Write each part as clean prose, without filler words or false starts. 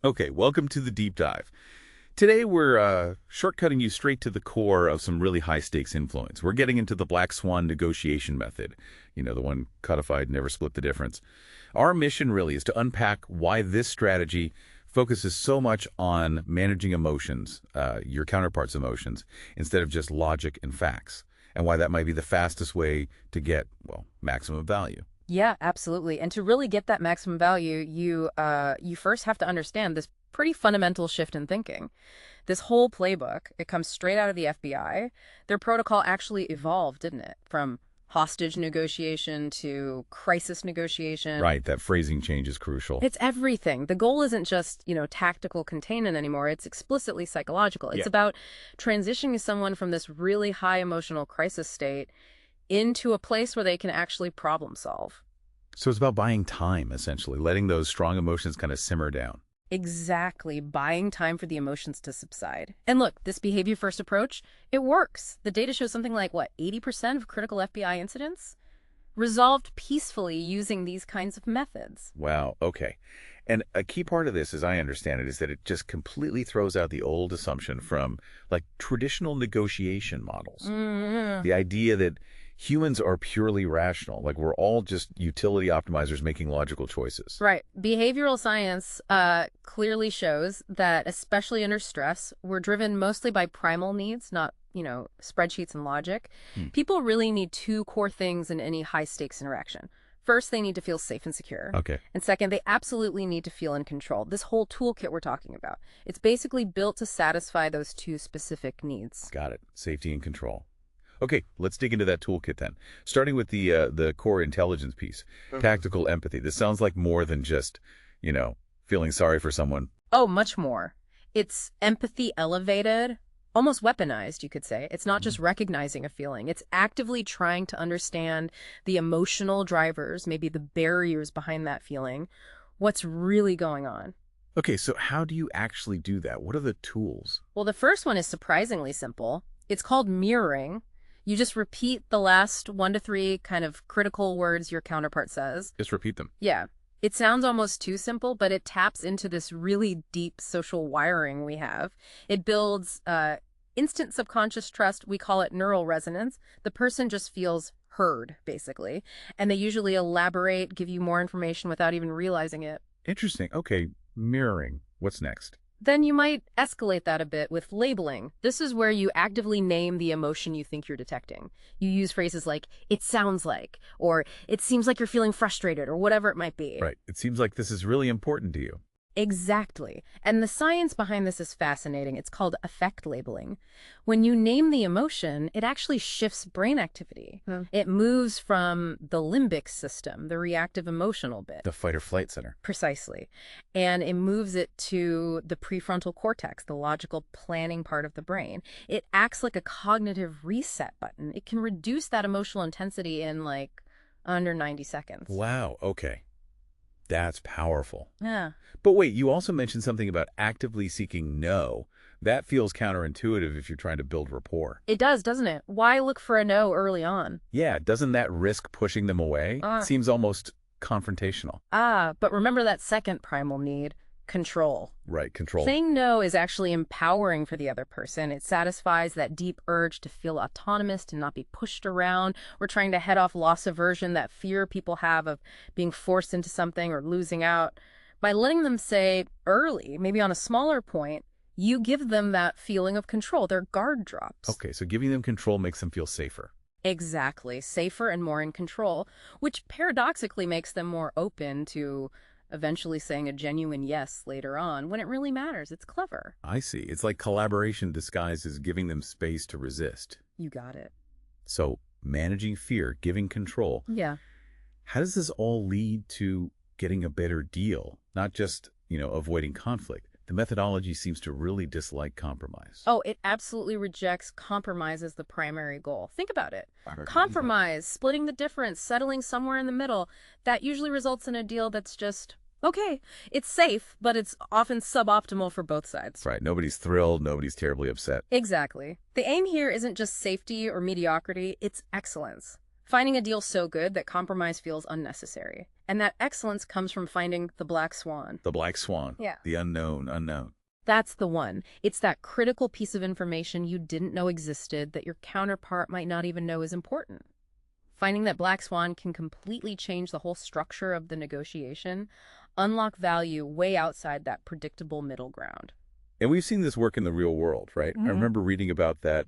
Okay, welcome to the deep dive. Today we're shortcutting you straight to the core of some really high-stakes influence. We're getting into the Black Swan negotiation method. You know, the one codified, never split the difference. Our mission really is to unpack why this strategy focuses so much on managing emotions, your counterpart's emotions, instead of just logic and facts, and why that might be the fastest way to get, well, maximum value. Yeah, absolutely. And to really get that maximum value, you first have to understand this pretty fundamental shift in thinking. This whole playbook, it comes straight out of the FBI. Their protocol actually evolved, didn't it? From hostage negotiation to crisis negotiation. Right, that phrasing change is crucial. It's everything. The goal isn't just, tactical containment anymore. It's explicitly psychological. Yeah. It's about transitioning someone from this really high emotional crisis state into a place where they can actually problem solve. So it's about buying time, essentially, letting those strong emotions kind of simmer down. Exactly, buying time for the emotions to subside. And look, this behavior-first approach, it works. The data shows something like, 80% of critical FBI incidents resolved peacefully using these kinds of methods. Wow, okay. And a key part of this, as I understand it, is that it just completely throws out the old assumption from, like, traditional negotiation models. The idea that humans are purely rational, like we're all just utility optimizers making logical choices. Right. Behavioral science clearly shows that, especially under stress, we're driven mostly by primal needs, not, spreadsheets and logic. People really need two core things in any high-stakes interaction. First, they need to feel safe and secure. Okay. And second, they absolutely need to feel in control. This whole toolkit we're talking about, it's basically built to satisfy those two specific needs. Got it. Safety and control. Okay, let's dig into that toolkit then. Starting with the core intelligence piece, tactical empathy. This sounds like more than just, feeling sorry for someone. Oh, much more. It's empathy elevated, almost weaponized, you could say. It's not just recognizing a feeling. It's actively trying to understand the emotional drivers, maybe the barriers behind that feeling, what's really going on. Okay, so how do you actually do that? What are the tools? Well, the first one is surprisingly simple. It's called mirroring. You just repeat the last 1 to 3 kind of critical words your counterpart says. Just repeat them. Yeah. It sounds almost too simple, but it taps into this really deep social wiring we have. It builds instant subconscious trust. We call it neural resonance. The person just feels heard, basically. And they usually elaborate, give you more information without even realizing it. Interesting. Okay, mirroring. What's next? Then you might escalate that a bit with labeling. This is where you actively name the emotion you think you're detecting. You use phrases like, it sounds like, or it seems like you're feeling frustrated, or whatever it might be. Right. It seems like this is really important to you. Exactly. And the science behind this is fascinating. It's called affect labeling. When you name the emotion, it actually shifts brain activity. It moves from the limbic system, the reactive emotional bit. The fight or flight center. Precisely. And it moves it to the prefrontal cortex, the logical planning part of the brain. It acts like a cognitive reset button. It can reduce that emotional intensity in under 90 seconds. Wow, okay. That's powerful. Yeah. But wait, you also mentioned something about actively seeking no. That feels counterintuitive if you're trying to build rapport. It does, doesn't it? Why look for a no early on? Yeah, doesn't that risk pushing them away? Seems almost confrontational. But remember that second primal need, control. Right, control. Saying no is actually empowering for the other person. It satisfies that deep urge to feel autonomous, to not be pushed around. We're trying to head off loss aversion, that fear people have of being forced into something or losing out. By letting them say early, maybe on a smaller point, you give them that feeling of control. Their guard drops. Okay, so giving them control makes them feel safer. Exactly. Safer and more in control, which paradoxically makes them more open to eventually saying a genuine yes later on when it really matters. It's clever. I see. It's like collaboration disguised as giving them space to resist. You got it. So managing fear, giving control. Yeah. How does this all lead to getting a better deal? Not just, avoiding conflict. The methodology seems to really dislike compromise. Oh, it absolutely rejects compromise as the primary goal. Think about it. Compromise, splitting the difference, settling somewhere in the middle, that usually results in a deal that's just, okay, it's safe, but it's often suboptimal for both sides. Right. Nobody's thrilled. Nobody's terribly upset. Exactly. The aim here isn't just safety or mediocrity, it's excellence. Finding a deal so good that compromise feels unnecessary. And that excellence comes from finding the Black Swan. The Black Swan. Yeah. The unknown. That's the one. It's that critical piece of information you didn't know existed that your counterpart might not even know is important. Finding that Black Swan can completely change the whole structure of the negotiation, unlock value way outside that predictable middle ground. And we've seen this work in the real world, right? I remember reading about that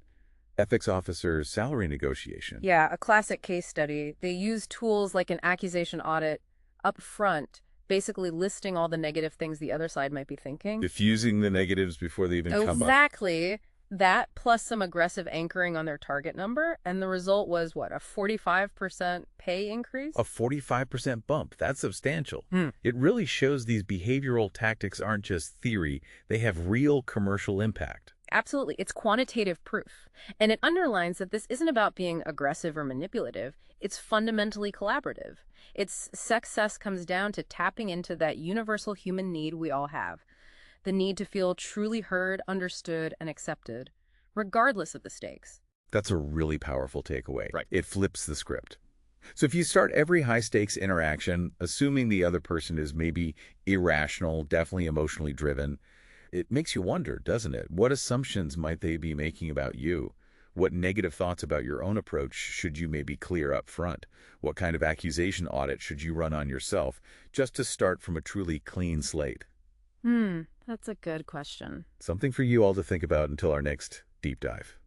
ethics officer's salary negotiation. Yeah, a classic case study. They use tools like an accusation audit up front, basically listing all the negative things the other side might be thinking. Diffusing the negatives before they even come up. Exactly. That plus some aggressive anchoring on their target number, and the result was, what, a 45% pay increase? A 45% bump. That's substantial. It really shows these behavioral tactics aren't just theory. They have real commercial impact. Absolutely. It's quantitative proof. And it underlines that this isn't about being aggressive or manipulative. It's fundamentally collaborative. Its success comes down to tapping into that universal human need we all have. The need to feel truly heard, understood, and accepted, regardless of the stakes. That's a really powerful takeaway. Right. It flips the script. So if you start every high-stakes interaction assuming the other person is maybe irrational, definitely emotionally driven, it makes you wonder, doesn't it? What assumptions might they be making about you? What negative thoughts about your own approach should you maybe clear up front? What kind of accusation audit should you run on yourself just to start from a truly clean slate? That's a good question. Something for you all to think about until our next deep dive.